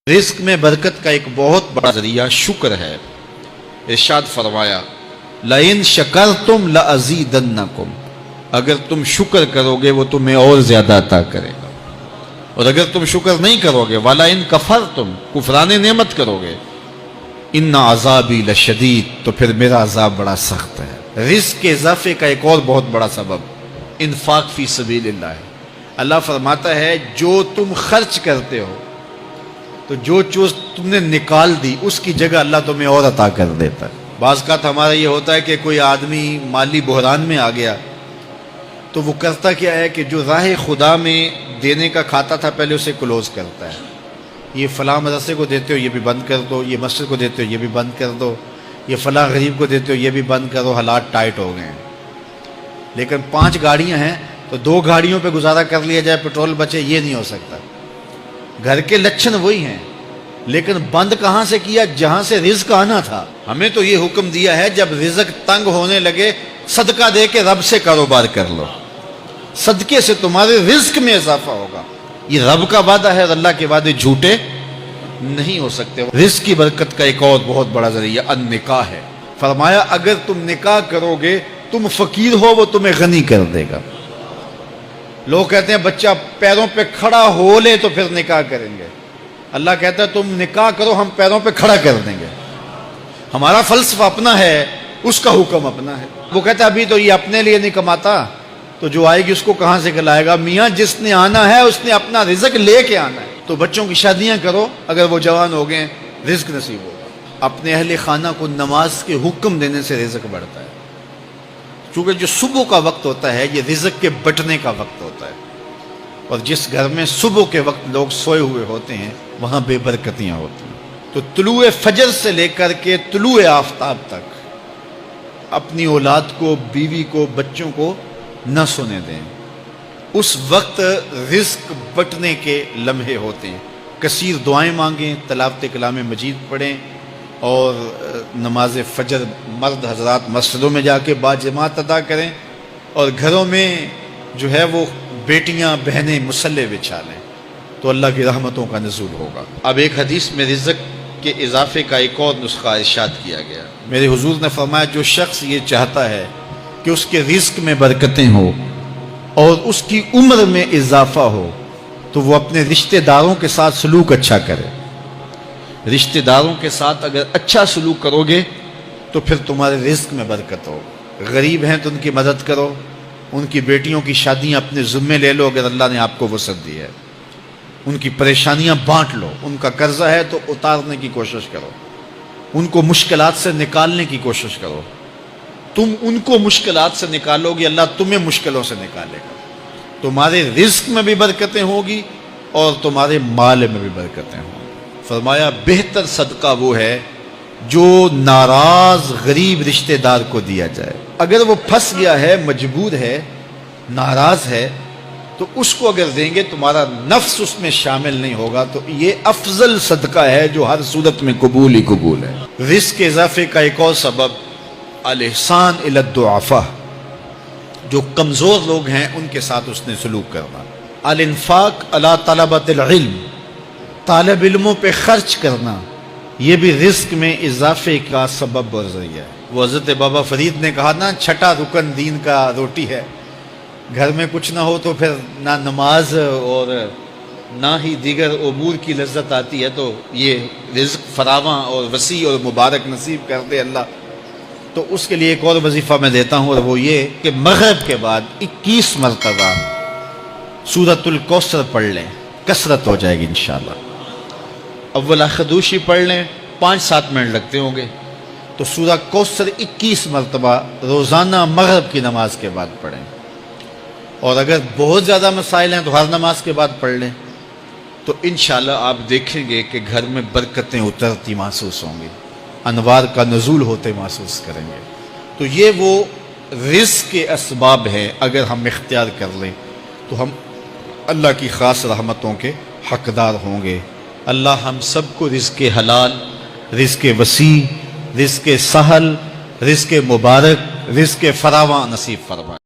رزق میں برکت کا ایک بہت بڑا ذریعہ شکر ہے۔ ارشاد فرمایا لَإِن شَكَرْتُمْ لَأَزِيدَنَّكُمْ، اگر تم شکر کرو گے وہ تمہیں اور زیادہ عطا کرے گا، اور اگر تم شکر نہیں کرو گے وَلَئِن كَفَرْتُمْ، کفران نعمت کرو گے، إِنَّ عَذَابِي لَشَدِيدٌ، تو پھر میرا عذاب بڑا سخت ہے۔ رزق کے اضافے کا ایک اور بہت بڑا سبب انفاق فی سبیل اللہ ہے۔ اللہ فرماتا ہے جو تم خرچ کرتے ہو تو جو چیز تم نے نکال دی اس کی جگہ اللہ تمہیں اور عطا کر دیتا ہے۔ بعض کا ہمارا یہ ہوتا ہے کہ کوئی آدمی مالی بحران میں آ گیا تو وہ کرتا کیا ہے کہ جو راہ خدا میں دینے کا کھاتا تھا پہلے اسے کلوز کرتا ہے، یہ فلاں مدرسے کو دیتے ہو یہ بھی بند کر دو، یہ مسجد کو دیتے ہو یہ بھی بند کر دو، یہ فلاں غریب کو دیتے ہو یہ بھی بند کرو، حالات ٹائٹ ہو گئے ہیں۔ لیکن 5 گاڑیاں ہیں تو 2 گاڑیوں پہ گزارا کر لیا جائے، پیٹرول بچے، یہ نہیں ہو سکتا۔ گھر کے لچھن وہی ہیں لیکن بند کہاں سے کیا؟ جہاں سے رزق آنا تھا۔ ہمیں تو یہ حکم دیا ہے جب رزق تنگ ہونے لگے صدقہ دے کے رب سے کاروبار کر لو، صدقے سے تمہارے رزق میں اضافہ ہوگا۔ یہ رب کا وعدہ ہے اور اللہ کے وعدے جھوٹے نہیں ہو سکتے۔ رزق کی برکت کا ایک اور بہت بڑا ذریعہ النکاح ہے۔ فرمایا اگر تم نکاح کرو گے، تم فقیر ہو وہ تمہیں غنی کر دے گا۔ لوگ کہتے ہیں بچہ پیروں پہ کھڑا ہو لے تو پھر نکاح کریں گے، اللہ کہتا ہے تم نکاح کرو ہم پیروں پہ کھڑا کر دیں گے۔ ہمارا فلسفہ اپنا ہے، اس کا حکم اپنا ہے۔ وہ کہتا ہے ابھی تو یہ اپنے لیے نہیں کماتا تو جو آئے گی اس کو کہاں سے کھلائے گا؟ میاں جس نے آنا ہے اس نے اپنا رزق لے کے آنا ہے۔ تو بچوں کی شادیاں کرو، اگر وہ جوان ہو گئے رزق نصیب ہوگا۔ اپنے اہل خانہ کو نماز کے حکم دینے سے رزق بڑھتا ہے، کیونکہ جو صبح کا وقت ہوتا ہے یہ رزق کے بٹنے کا وقت ہوتا ہے، اور جس گھر میں صبح کے وقت لوگ سوئے ہوئے ہوتے ہیں وہاں بے برکتیاں ہوتی ہیں۔ تو طلوع فجر سے لے کر کے طلوع آفتاب تک اپنی اولاد کو، بیوی کو، بچوں کو نہ سونے دیں۔ اس وقت رزق بٹنے کے لمحے ہوتے ہیں۔ کثیر دعائیں مانگیں، تلاوت کلام مجید پڑھیں، اور نماز فجر مرد حضرات مسجدوں میں جا کے باجماعت ادا کریں، اور گھروں میں جو ہے وہ بیٹیاں بہنیں مصلے بچھا لیں تو اللہ کی رحمتوں کا نزول ہوگا۔ اب ایک حدیث میں رزق کے اضافے کا ایک اور نسخہ ارشاد کیا گیا۔ میرے حضور نے فرمایا جو شخص یہ چاہتا ہے کہ اس کے رزق میں برکتیں ہو اور اس کی عمر میں اضافہ ہو تو وہ اپنے رشتہ داروں کے ساتھ سلوک اچھا کرے۔ رشتہ داروں کے ساتھ اگر اچھا سلوک کرو گے تو پھر تمہارے رزق میں برکت ہو۔ غریب ہیں تو ان کی مدد کرو، ان کی بیٹیوں کی شادیاں اپنے ذمے لے لو اگر اللہ نے آپ کو وسعت دی ہے، ان کی پریشانیاں بانٹ لو، ان کا قرضہ ہے تو اتارنے کی کوشش کرو، ان کو مشکلات سے نکالنے کی کوشش کرو۔ تم ان کو مشکلات سے نکالو گے، اللہ تمہیں مشکلوں سے نکالے گا۔ تمہارے رزق میں بھی برکتیں ہوگی اور تمہارے مال میں بھی برکتیں ہوں گی۔ فرمایا بہتر صدقہ وہ ہے جو ناراض غریب رشتہ دار کو دیا جائے۔ اگر وہ پھنس گیا ہے، مجبور ہے، ناراض ہے، تو اس کو اگر دیں گے تمہارا نفس اس میں شامل نہیں ہوگا، تو یہ افضل صدقہ ہے جو ہر صورت میں قبول ہی قبول ہے۔ رزق کے اضافے کا ایک اور سبب الاحسان الی الضعفاء، جو کمزور لوگ ہیں ان کے ساتھ اس نے سلوک کرنا۔ الانفاق علی طلبۃ العلم، طالب علموں پہ خرچ کرنا، یہ بھی رزق میں اضافے کا سبب اور ذریعہ ہے۔ وہ حضرت بابا فرید نے کہا نا 6واں رکن دین کا روٹی ہے۔ گھر میں کچھ نہ ہو تو پھر نہ نماز اور نہ ہی دیگر امور کی لذت آتی ہے، تو یہ رزق فراواں اور وسیع اور مبارک نصیب کر دے اللہ۔ تو اس کے لیے ایک اور وظیفہ میں دیتا ہوں، اور وہ یہ کہ مغرب کے بعد 21 مرتبہ سورۃ الکوثر پڑھ لیں، کثرت ہو جائے گی انشاءاللہ۔ اول خدوشی پڑھ لیں، 5-7 منٹ لگتے ہوں گے، تو سورہ کوثر 21 مرتبہ روزانہ مغرب کی نماز کے بعد پڑھیں۔ اور اگر بہت زیادہ مسائل ہیں تو ہر نماز کے بعد پڑھ لیں، تو انشاءاللہ آپ دیکھیں گے کہ گھر میں برکتیں اترتی محسوس ہوں گی، انوار کا نزول ہوتے محسوس کریں گے۔ تو یہ وہ رزق کے اسباب ہیں، اگر ہم اختیار کر لیں تو ہم اللہ کی خاص رحمتوں کے حقدار ہوں گے۔ اللہ ہم سب کو رزق حلال، رزق وسیع، رزق سہل، رزق مبارک، رزق فراواں نصیب فرمائے۔